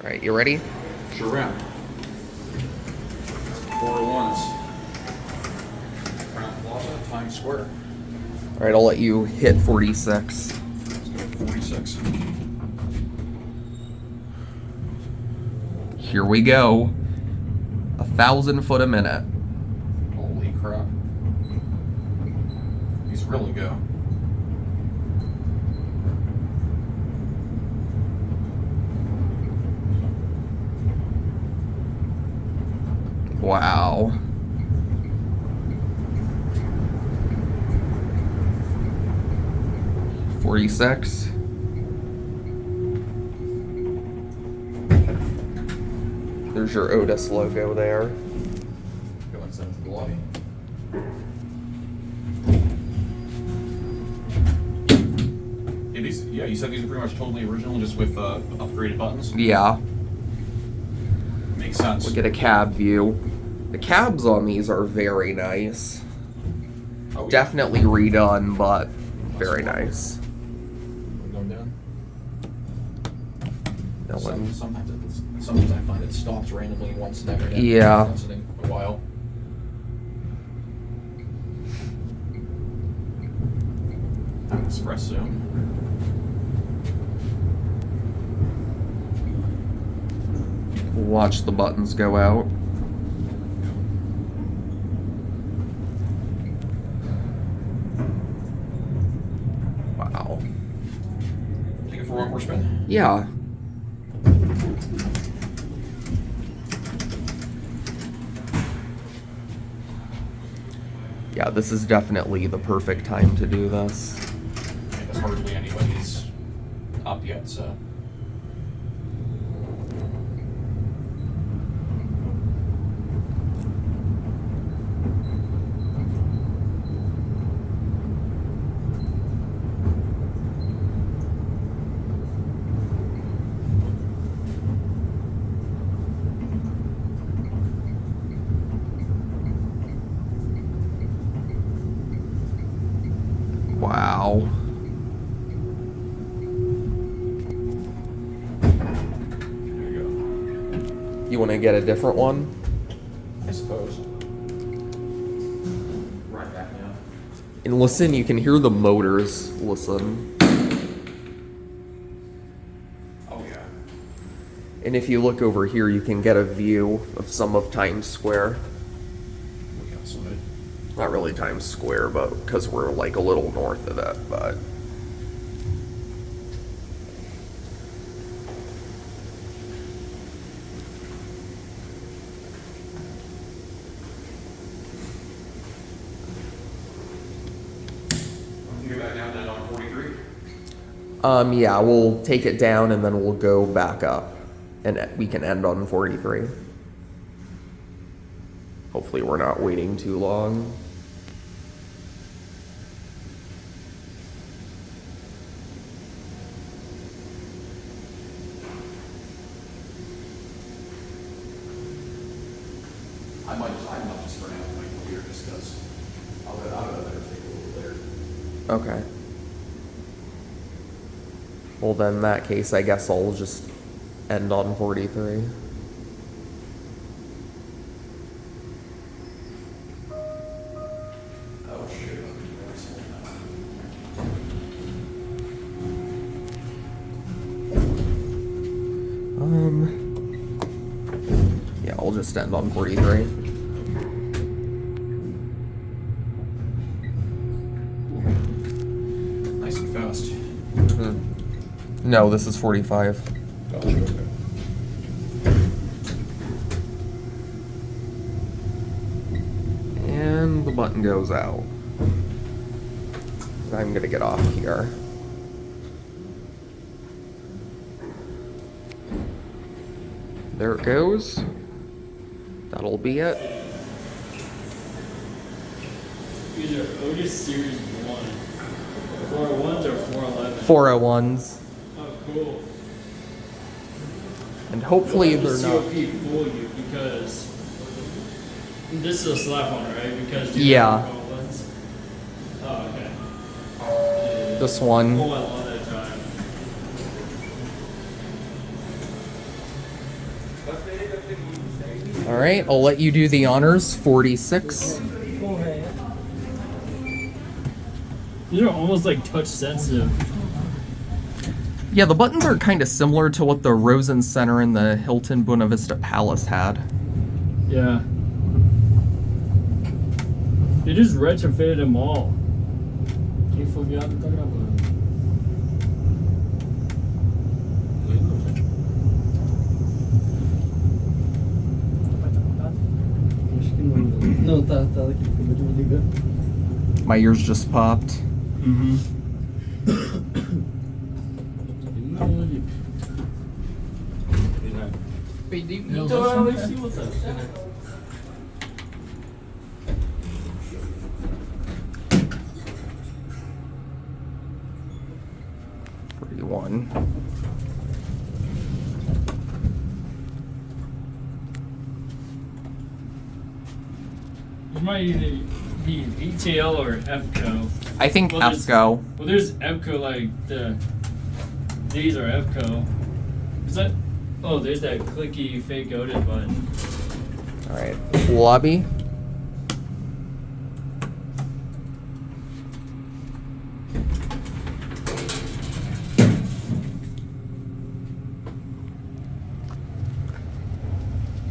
All right, you ready? Sure am. 401s. Crowne Plaza, Times Square. All right, I'll let you hit 46. Let's go 46. Here we go. 1,000 foot a minute. Holy crap. These really go. Wow. $46. There's your Otis logo there. Go inside the lobby. Yeah, you said these are pretty much totally original, just with upgraded buttons? Yeah. Makes sense. Look at a cab view. The cabs on these are very nice. Oh, yeah. Definitely redone, but very nice. We're going down. No one. Sometimes I find it stops randomly once and every Yeah. once in a while. Espresso. Watch the buttons go out. Wow. Take it for one more spin. Yeah. Yeah, this is definitely the perfect time to do this. Because hardly anybody's up yet, so. Wow. There you go. You want to get a different one? I suppose. Right back now. And listen, you can hear the motors. Listen. Oh yeah. And if you look over here, you can get a view of some of Times Square. Look outside. Not really Times Square, but because we're like a little north of it, but. You go back down then on 43? Yeah, we'll take it down and then we'll go back up. And we can end on 43. Hopefully we're not waiting too long. I might just run out of my computer just because I'll go out of there take a little later. Okay. Well, then in that case, I guess I'll just end on 43. Oh shit, Yeah, I'll just end on 43. nice and fast. No, this is 45. Gotcha, okay. And the button goes out. I'm gonna get off here. There it goes. That'll be it. These are Otis Series 1. 401s or 411? 401s. Oh, cool. And hopefully Don't let they're the not. COP fool you because this is a slap one, right? Because you Yeah. have 401s. Oh, okay. This one. Oh, I love that time. All right, I'll let you do the honors. 46. These are almost like touch sensitive. Yeah, the buttons are kind of similar to what the Rosen Center and the Hilton Buena Vista Palace had. Yeah. They just retrofitted them all. Quem for viado tá gravando. Acho que não. Não, tá aqui, acabou de me ligar. My ears just popped. Mm-hmm. One. It might either be ETL or EPCO. I think Well, there's- EPCO. Well, there's EPCO, like these are EPCO. Is that? Oh, there's that clicky fake Otis button. All right, lobby.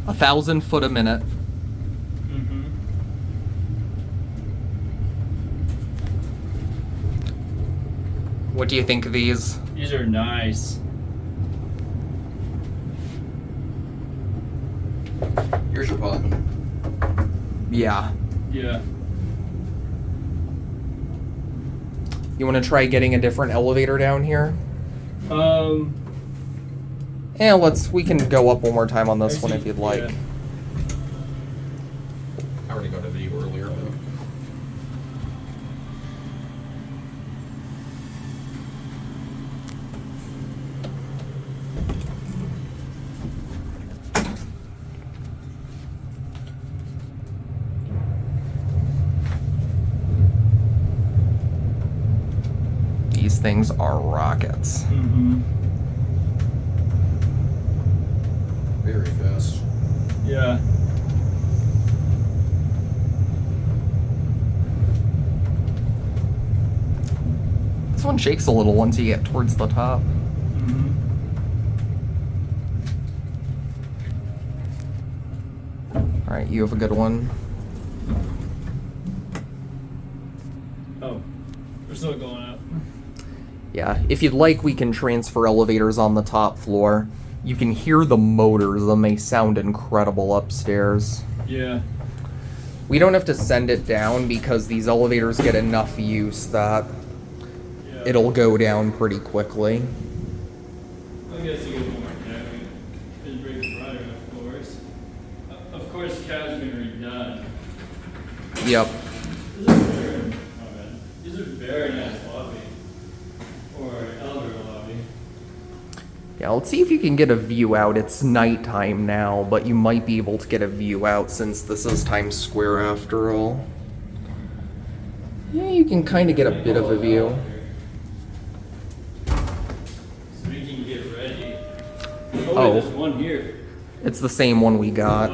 A 1,000 foot a minute. Mm-hmm. What do you think of these? These are nice. Here's your popping. Yeah. Yeah. You want to try getting a different elevator down here? Yeah, we can go up one more time on this one if you'd like. Yeah. I already got a video earlier, but These things are rockets. Mm-hmm. very fast. Yeah. This one shakes a little once you get towards the top. Mm-hmm. All right, you have a good one. Oh, we're still going up. Yeah, if you'd like, we can transfer elevators on the top floor. You can hear the motors, and they sound incredible upstairs. Yeah. We don't have to send it down because these elevators get enough use that Yeah. it'll go down pretty quickly. I guess you get more cabin. It's big brighter, of course. Of course, cab's been redone. Yep. These are very nice lobby. Or elevator lobby. Yeah, let's see if you can get a view out. It's nighttime now, but you might be able to get a view out since this is Times Square after all. Yeah, you can kind of get a bit of a view. So we can get ready. Oh, Oh. wait, there's one here. It's the same one we got.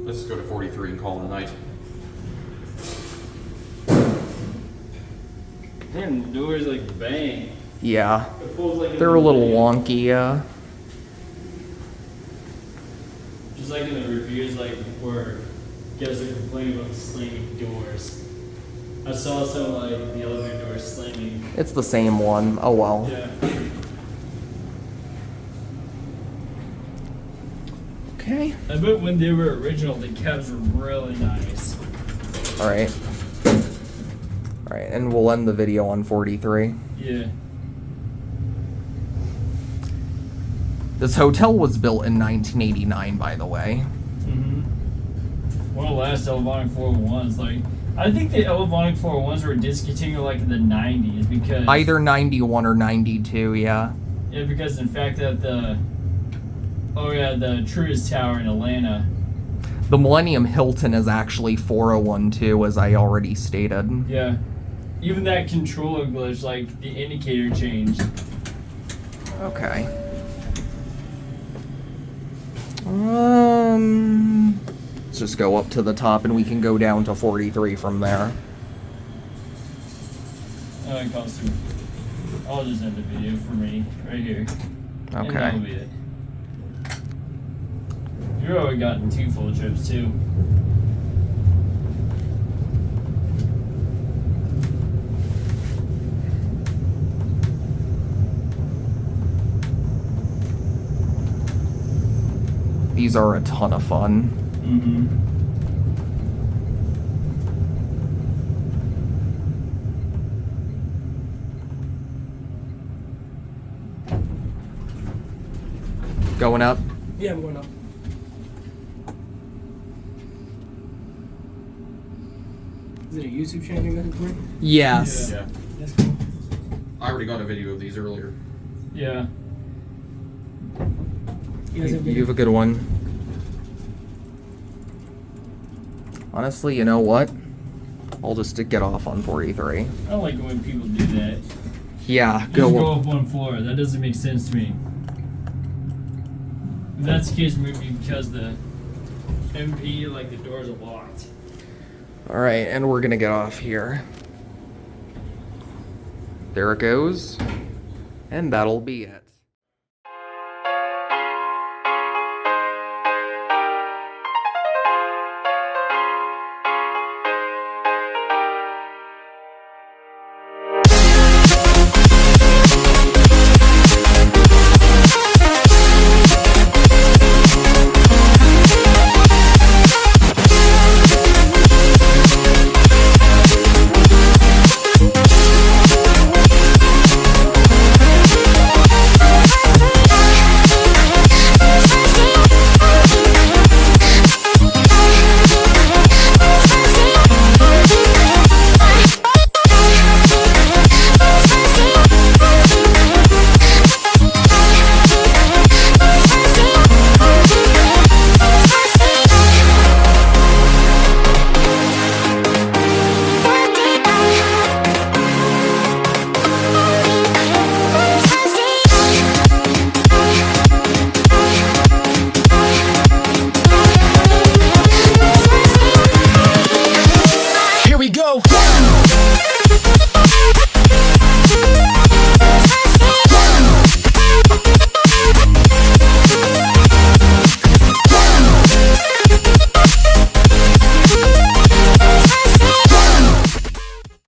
Let's go to 43 and call it a night. Man, the doors like bang. Yeah, It pulls like in they're the a little video. wonky, Just like in the reviews, like where guys are complaining about slamming doors. I saw some like the elevator doors slamming. It's the same one. Oh well. Yeah. Okay. I bet when they were original, the cabs were really nice. Alright. Alright, and we'll end the video on 43. Yeah. This hotel was built in 1989, by the way. Mm-hmm. One of the last Elevonic 401s. Like, I think the Elevonic 401s were discontinued like in the 90s because Either 91 or 92, yeah. yeah, because in fact that the Truist Tower in Atlanta. The Millennium Hilton is actually 401 too, as I already stated. Yeah. Even that controller glitch, like the indicator changed. Okay. Let's just go up to the top and we can go down to 43 from there. Alright, costume. I'll just end the video for me, right here. And that'll Okay. be it. You've already gotten 2 full trips, too. These are a ton of fun. Mm-hmm. Going up? Yeah, I'm going up. Is it a YouTube channel you guys doing? Yes. Yeah. That's cool. I already got a video of these earlier. Yeah. You guys have You have a good one. Honestly, you know what? I'll just get off on 43. I don't like it when people do that. Yeah, Just go go up. up one floor. That doesn't make sense to me. If that's the case, maybe because the MP, like, the doors are locked. Alright, and we're gonna get off here. There it goes. And that'll be it.